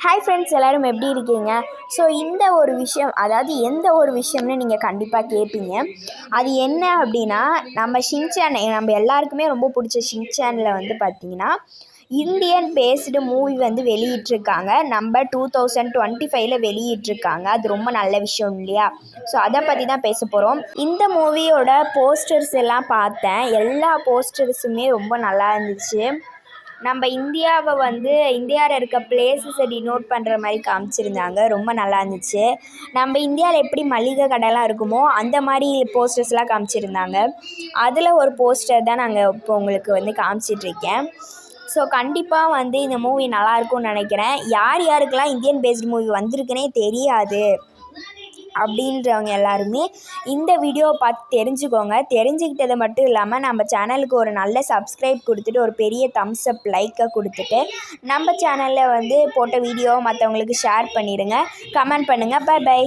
Hi friends, எல்லோரும் எப்படி இருக்கீங்க? ஸோ இந்த ஒரு விஷயம், அதாவது எந்த ஒரு விஷயம்னு நீங்கள் கண்டிப்பாக கேட்பீங்க. அது என்ன அப்படின்னா, நம்ம ஷின்சான், நம்ம எல்லாருக்குமே ரொம்ப பிடிச்ச ஷின்சானில் வந்து பார்த்திங்கன்னா இந்தியன் பேஸ்டு மூவி வந்து வெளியிட்டிருக்காங்க. நம்ம 2025 வெளியிட்டிருக்காங்க. அது ரொம்ப நல்ல விஷயம் இல்லையா? ஸோ அதை பற்றி தான் பேச போகிறோம். இந்த மூவியோட போஸ்டர்ஸ் எல்லாம் பார்த்தேன். எல்லா போஸ்டர்ஸுமே ரொம்ப நல்லா இருந்துச்சு. நம்ம இந்தியாவை வந்து இந்தியாவில் இருக்க பிளேஸஸை டினோட் பண்ணுற மாதிரி காமிச்சிருந்தாங்க. ரொம்ப நல்லா இருந்துச்சு. நம்ம இந்தியாவில் எப்படி மளிகை கடைலாம் இருக்குமோ அந்த மாதிரி போஸ்டர்ஸ்லாம் காமிச்சிருந்தாங்க. அதில் ஒரு போஸ்டர் தான் நாங்கள் இப்போ உங்களுக்கு வந்து காமிச்சிட்ருக்கேன். ஸோ கண்டிப்பாக வந்து இந்த மூவி நல்லாயிருக்கும்னு நினைக்கிறேன். யார் யாருக்கெல்லாம் இந்தியன் பேஸ்டு மூவி வந்திருக்குன்னே தெரியாது அப்படின்றவங்க எல்லாருமே இந்த வீடியோவை பார்த்து தெரிஞ்சுக்கோங்க. தெரிஞ்சுக்கிட்டது மட்டும் இல்லாமல் நம்ம சேனலுக்கு ஒரு நல்ல சப்ஸ்கிரைப் கொடுத்துட்டு ஒரு பெரிய தம்ஸ் அப் லைக்கை கொடுத்துட்டு நம்ம சேனலில் வந்து போட்ட வீடியோவை மற்றவங்களுக்கு ஷேர் பண்ணிடுங்க. கமெண்ட் பண்ணுங்கள். Bye by.